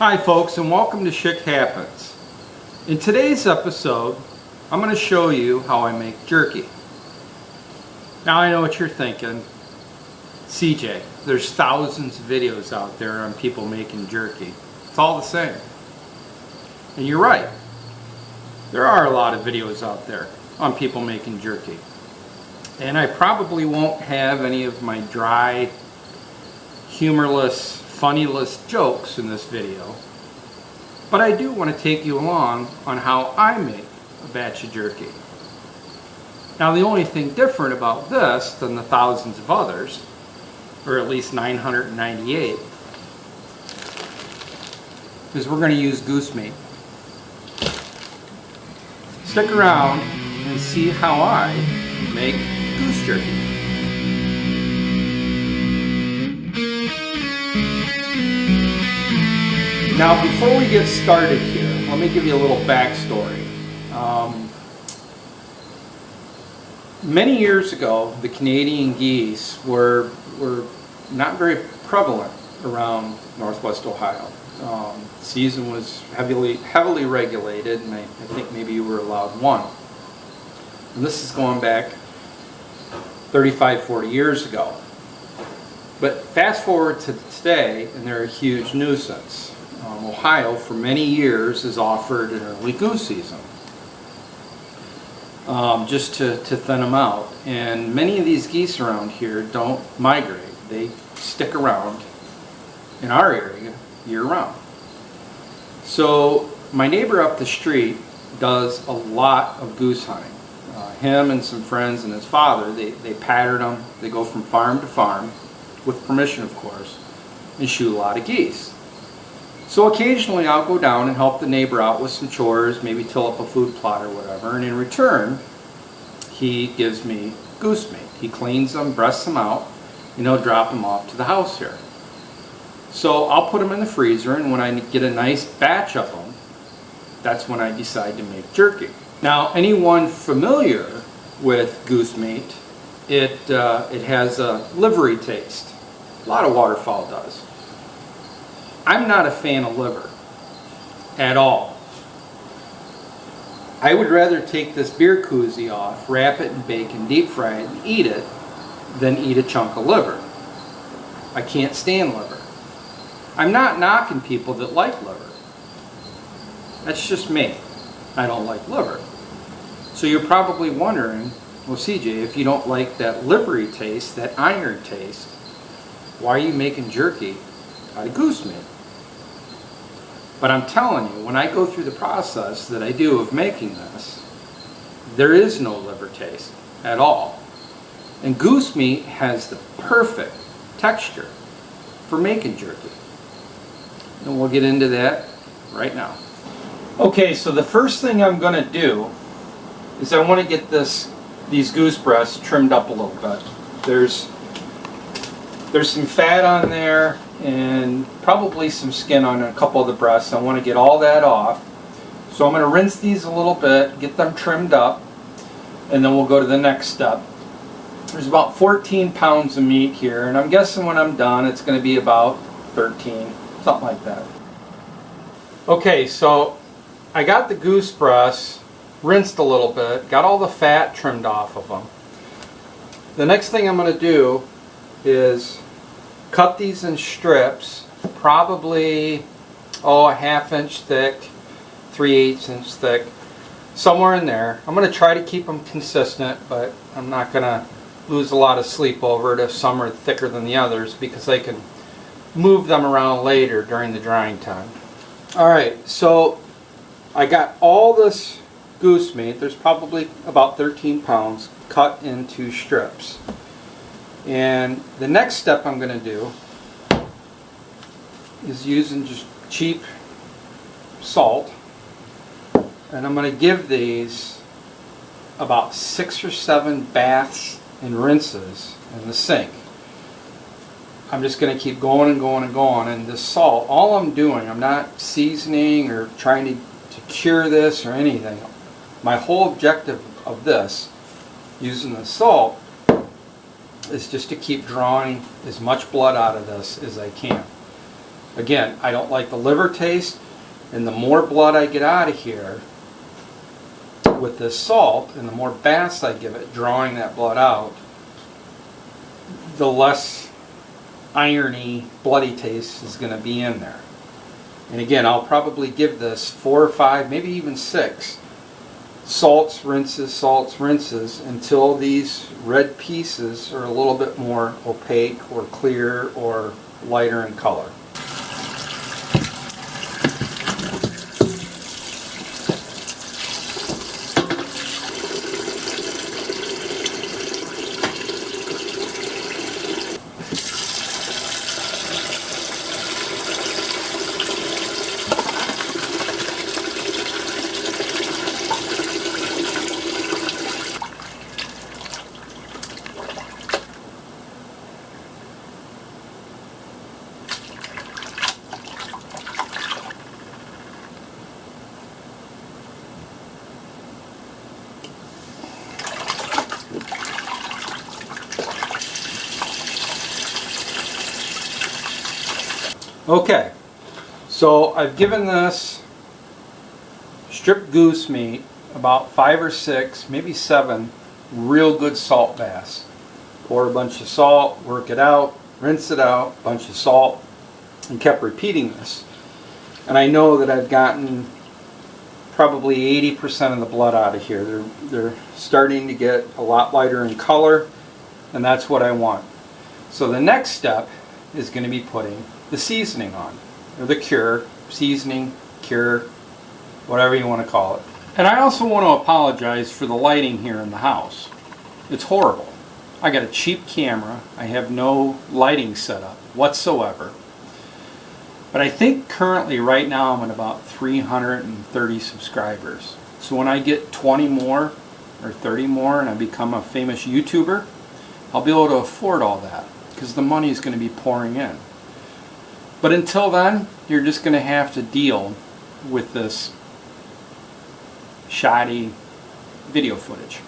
Hi folks, and welcome to Shit Happens. In today's episode, I'm going to show you how I make jerky. Now I know what you're thinking. CJ, there's thousands of videos out there on people making jerky. It's all the same. And you're right. There are a lot of videos out there on people making jerky. And I probably won't have any of my dry, humorless, funnyless jokes in this video. But I do want to take you along on how I make a batch of jerky. Now the only thing different about this than the thousands of others, or at least 998, is we're going to use goose meat. Stick around and see how I make goose jerky. Now before we get started here, let me give you a little backstory. Many years ago, the Canadian geese were not very prevalent around Northwest Ohio. Season was heavily regulated, and I think maybe you were allowed one. And this is going back 35, 40 years ago. But fast forward to today, and they're a huge nuisance. Ohio, for many years, has offered an early goose season, just to thin them out. And many of these geese around here don't migrate. They stick around in our area year-round. So my neighbor up the street does a lot of goose hunting. Him and some friends and his father, they pattern them. They go from farm to farm, with permission of course, and shoot a lot of geese. So occasionally I'll go down and help the neighbor out with some chores, maybe till up a food plot or whatever, and in return he gives me goose meat. He cleans them, breasts them out, and he'll drop them off to the house here. So I'll put them in the freezer, and when I get a nice batch of them, that's when I decide to make jerky. Now anyone familiar with goose meat, it has a livery taste. A lot of waterfowl does. I'm not a fan of liver at all. I would rather take this beer koozie off, wrap it in bacon, deep fry it, and eat it than eat a chunk of liver. I can't stand liver. I'm not knocking people that like liver. That's just me. I don't like liver. So you're probably wondering, well CJ, if you don't like that livery taste, that iron taste, why are you making jerky out of goose meat? But I'm telling you, when I go through the process that I do of making this, there is no liver taste at all. And goose meat has the perfect texture for making jerky. And we'll get into that right now. Okay, so the first thing I'm going to do is I want to get these goose breasts trimmed up a little bit. There's some fat on there and probably some skin on a couple of the breasts. I want to get all that off. So I'm going to rinse these a little bit, get them trimmed up, and then we'll go to the next step. There's about 14 pounds of meat here, and I'm guessing when I'm done it's going to be about 13, something like that. Okay, so I got the goose breasts rinsed a little bit, got all the fat trimmed off of them. The next thing I'm going to do is cut these in strips, probably a ½ inch thick, 3/8 inch thick, somewhere in there. I'm going to try to keep them consistent, but I'm not going to lose a lot of sleep over it if some are thicker than the others, because I can move them around later during the drying time. Alright, so I got all this goose meat, there's probably about 13 pounds, cut into strips. And the next step I'm going to do is using just cheap salt, and I'm going to give these about 6 or 7 baths and rinses in the sink. I'm just going to keep going and going and going, and this salt, all I'm doing, I'm not seasoning or trying to cure this or anything. My whole objective of this, using the salt, is just to keep drawing as much blood out of this as I can. Again, I don't like the liver taste, and the more blood I get out of here with this salt, and the more baths I give it, drawing that blood out, the less irony, bloody taste is going to be in there. And again, I'll probably give this 4 or 5, maybe even 6 salts, rinses until these red pieces are a little bit more opaque or clear or lighter in color. Okay, so I've given this stripped goose meat about 5 or 6, maybe 7 real good salt baths. Pour a bunch of salt, work it out, rinse it out, bunch of salt, and kept repeating this. And I know that I've gotten probably 80% of the blood out of here. They're starting to get a lot lighter in color, and that's what I want. So the next step is going to be putting the seasoning on, or the cure, seasoning, cure, whatever you want to call it. And I also want to apologize for the lighting here in the house. It's horrible. I got a cheap camera. I have no lighting setup whatsoever. But I think currently right now I'm at about 330 subscribers. So when I get 20 more or 30 more and I become a famous YouTuber, I'll be able to afford all that because the money is going to be pouring in. But until then, you're just going to have to deal with this shoddy video footage.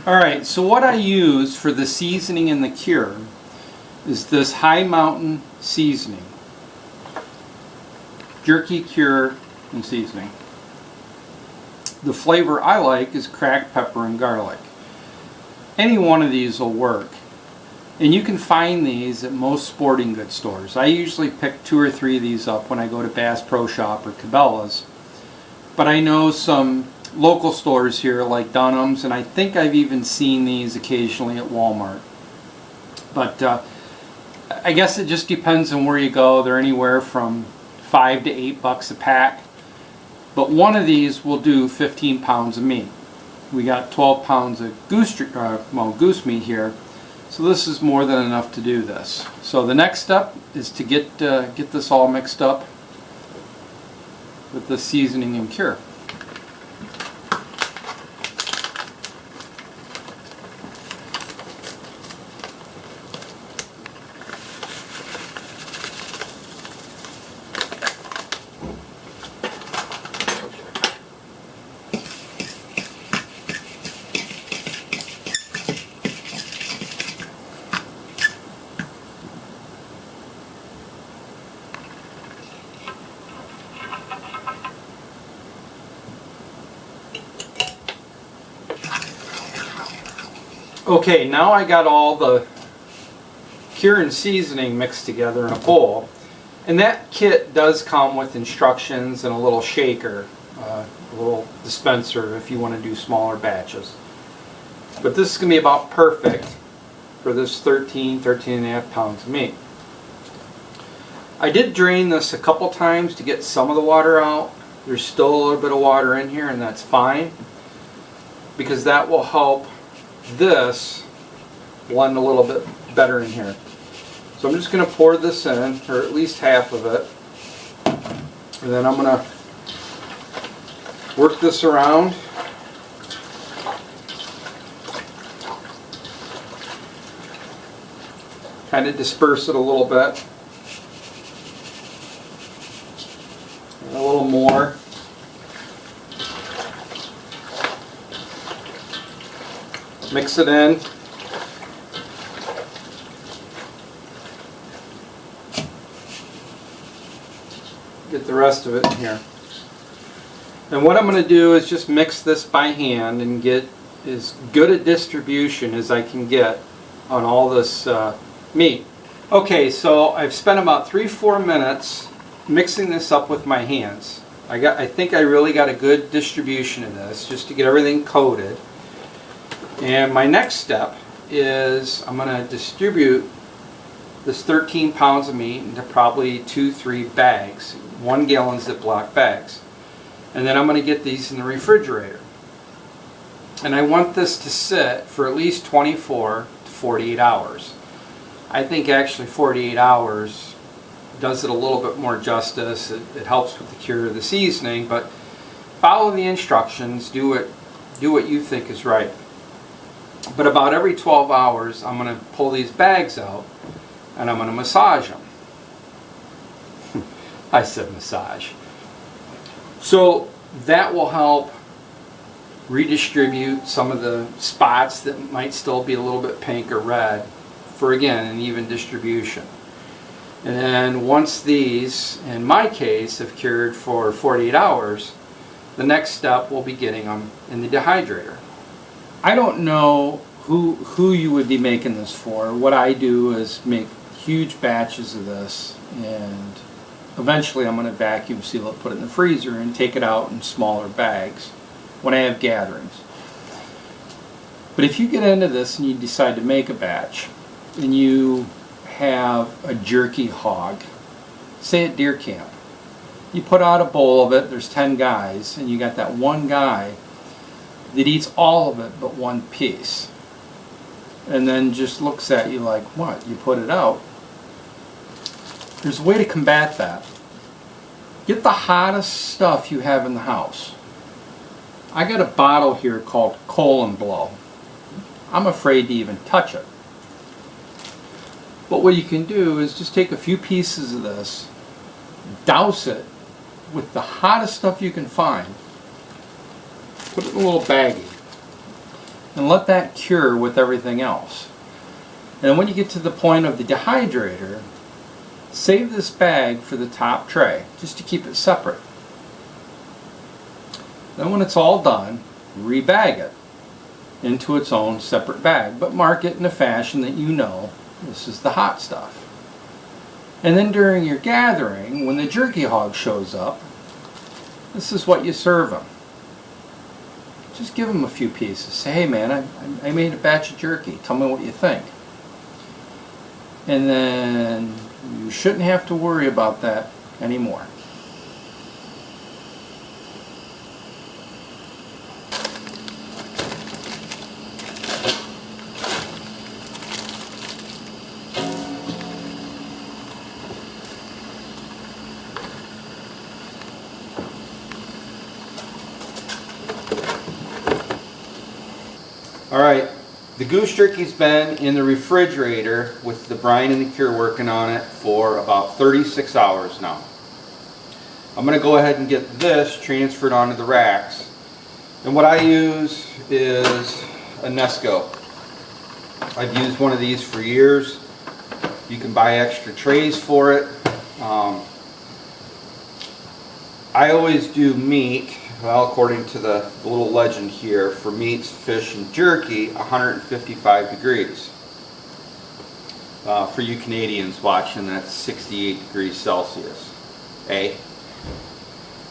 Alright, so what I use for the seasoning and the cure is this High Mountain seasoning. Jerky, cure, and seasoning. The flavor I like is cracked pepper and garlic. Any one of these will work. And you can find these at most sporting goods stores. I usually pick 2 or 3 of these up when I go to Bass Pro Shop or Cabela's. But I know some local stores here like Dunham's, and I think I've even seen these occasionally at Walmart. But I guess it just depends on where you go. They're anywhere from $5 to $8 a pack. But one of these will do 15 pounds of meat. We got 12 pounds of goose meat here. So this is more than enough to do this. So the next step is to get this all mixed up with the seasoning and cure. Okay, now I got all the cure and seasoning mixed together in a bowl. And that kit does come with instructions and a little shaker, a little dispenser if you want to do smaller batches. But this is going to be about perfect for this 13 and a half pounds of meat. I did drain this a couple times to get some of the water out. There's still a little bit of water in here, and that's fine, because that will help this blend a little bit better in here. So I'm just going to pour this in, or at least half of it, and then I'm going to work this around. Kind of disperse it a little bit. And a little more. Mix it in. get the rest of it in here. And what I'm going to do is just mix this by hand and get as good a distribution as I can get on all this meat. Okay, so I've spent about 3-4 minutes mixing this up with my hands. I think I really got a good distribution of this just to get everything coated. And my next step is I'm going to distribute this 13 pounds of meat into probably 2-3 bags, 1 gallon Ziploc bags. And then I'm going to get these in the refrigerator. And I want this to sit for at least 24 to 48 hours. I think actually 48 hours does it a little bit more justice. It helps with the cure of the seasoning, but follow the instructions, do what you think is right. But about every 12 hours I'm going to pull these bags out and I'm going to massage them. I said massage. So that will help redistribute some of the spots that might still be a little bit pink or red for, again, an even distribution. And then once these, in my case, have cured for 48 hours, the next step will be getting them in the dehydrator. I don't know who you would be making this for. What I do is make huge batches of this, and eventually I'm going to vacuum seal it, put it in the freezer, and take it out in smaller bags when I have gatherings. But if you get into this and you decide to make a batch, and you have a jerky hog, say at deer camp, you put out a bowl of it, there's 10 guys, and you got that one guy that eats all of it but one piece, and then just looks at you like, what, you put it out? There's a way to combat that. Get the hottest stuff you have in the house. I got a bottle here called Colon Blow. I'm afraid to even touch it. But what you can do is just take a few pieces of this, douse it with the hottest stuff you can find, put it in a little baggie, and let that cure with everything else. And when you get to the point of the dehydrator, save this bag for the top tray, just to keep it separate. Then when it's all done, rebag it into its own separate bag, but mark it in a fashion that you know this is the hot stuff. And then during your gathering, when the jerky hog shows up, this is what you serve them. Just give them a few pieces. Say, hey man, I made a batch of jerky. Tell me what you think. And then you shouldn't have to worry about that anymore. Alright, the goose jerky's been in the refrigerator with the brine and the cure working on it for about 36 hours now. I'm going to go ahead and get this transferred onto the racks. And what I use is a Nesco. I've used one of these for years. You can buy extra trays for it. I always do meat. Well, according to the little legend here, for meats, fish, and jerky, 155 degrees. For you Canadians watching, that's 68 degrees Celsius. Eh?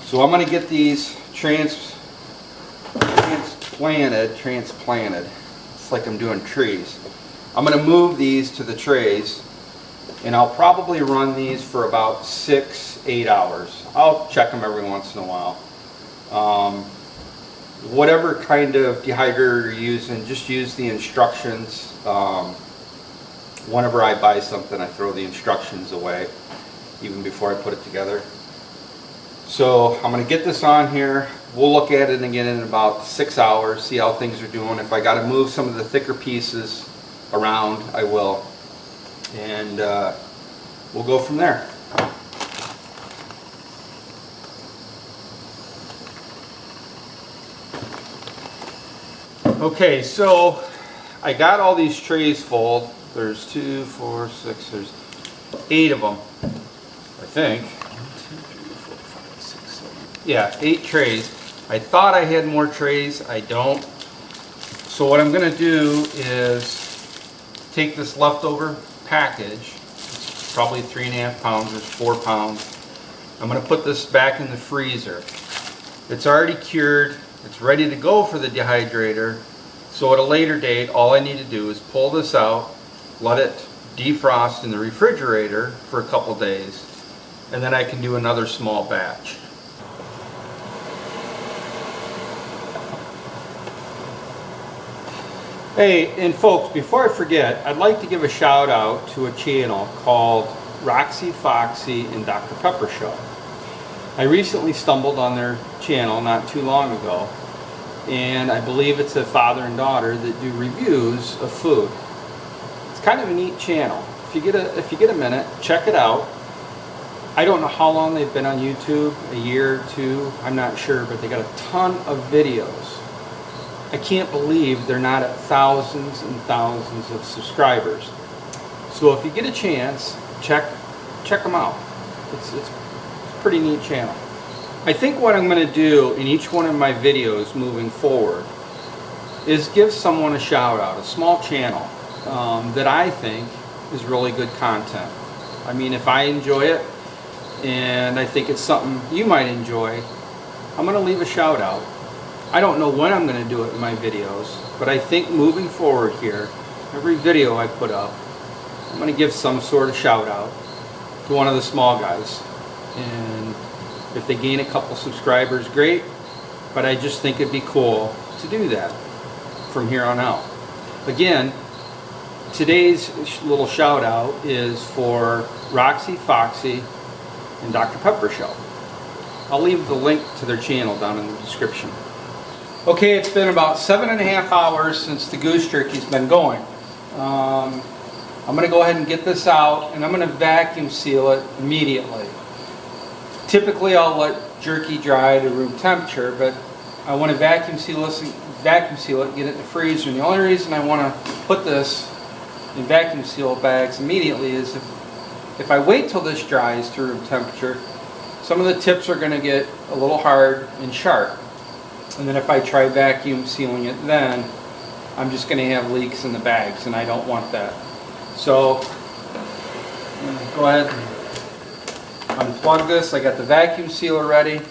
So I'm going to get these transplanted. It's like I'm doing trees. I'm going to move these to the trays, and I'll probably run these for about 6-8 hours. I'll check them every once in a while. Whatever kind of dehydrator you're using, just use the instructions. Whenever I buy something, I throw the instructions away even before I put it together. So I'm going to get this on here. We'll look at it again in about 6 hours, see how things are doing. If I got to move some of the thicker pieces around, I will. And we'll go from there. Okay, so I got all these trays full. There's 2, 4, 6, there's 8 of them, I think. 1, 2, 3, yeah, 8 trays. I thought I had more trays, I don't. So what I'm gonna do is take this leftover package, it's probably 3.5 pounds or 4 pounds. I'm gonna put this back in the freezer. It's already cured, it's ready to go for the dehydrator. So at a later date, all I need to do is pull this out, let it defrost in the refrigerator for a couple days, and then I can do another small batch. Hey, and folks, before I forget, I'd like to give a shout out to a channel called Roxy, Foxy, and Dr. Pepper Show. I recently stumbled on their channel not too long ago, and I believe it's a father and daughter that do reviews of food. It's kind of a neat channel. If you get a minute, check it out. I don't know how long they've been on YouTube, a year or two, I'm not sure, but they got a ton of videos. I can't believe they're not at thousands and thousands of subscribers. So if you get a chance, check them out. It's a pretty neat channel. I think what I'm going to do in each one of my videos moving forward is give someone a shout out, a small channel that I think is really good content. I mean, if I enjoy it and I think it's something you might enjoy, I'm going to leave a shout out. I don't know when I'm going to do it in my videos, but I think moving forward here, every video I put up, I'm going to give some sort of shout out to one of the small guys. And if they gain a couple subscribers, great, but I just think it'd be cool to do that from here on out. Again, today's little shout out is for Roxy, Foxy, and Dr. Pepper Show. I'll leave the link to their channel down in the description. Okay, it's been about 7.5 hours since the Goose Jerky's been going. I'm going to go ahead and get this out, and I'm going to vacuum seal it immediately. Typically I'll let jerky dry to room temperature, but I want to vacuum seal it, get it in the freezer. And the only reason I want to put this in vacuum seal bags immediately is if I wait till this dries to room temperature, some of the tips are going to get a little hard and sharp. And then if I try vacuum sealing it then, I'm just going to have leaks in the bags, and I don't want that. So I'm going to go ahead and unplug this. I got the vacuum sealer ready,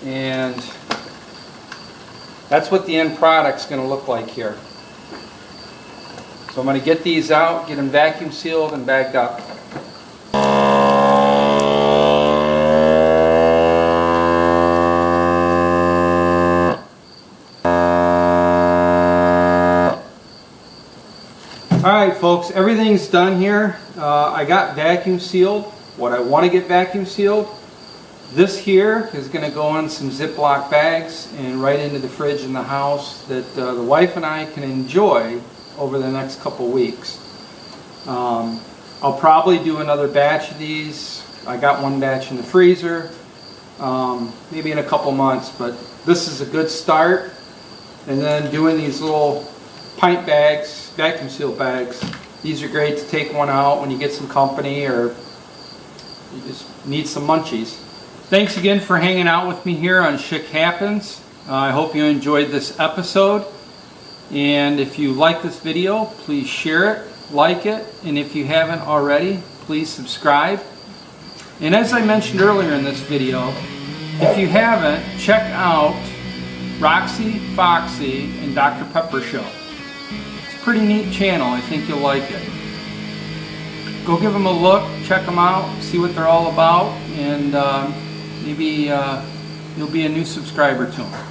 and that's what the end product's going to look like here. So I'm going to get these out, get them vacuum sealed and bagged up. Alright folks, everything's done here. I got vacuum sealed what I want to get vacuum sealed. This here is going to go in some Ziploc bags and right into the fridge in the house that the wife and I can enjoy over the next couple weeks. I'll probably do another batch of these. I got one batch in the freezer, maybe in a couple months, but this is a good start. And then doing these little pint bags, vacuum seal bags, these are great to take one out when you get some company or you just need some munchies. Thanks again for hanging out with me here on Shit Happens. I hope you enjoyed this episode. And if you like this video, please share it, like it, and if you haven't already, please subscribe. And as I mentioned earlier in this video, if you haven't, check out Roxy, Foxy, and Dr. Pepper Show. It's a pretty neat channel. I think you'll like it. Go give them a look, check them out, see what they're all about, and maybe you'll be a new subscriber to them.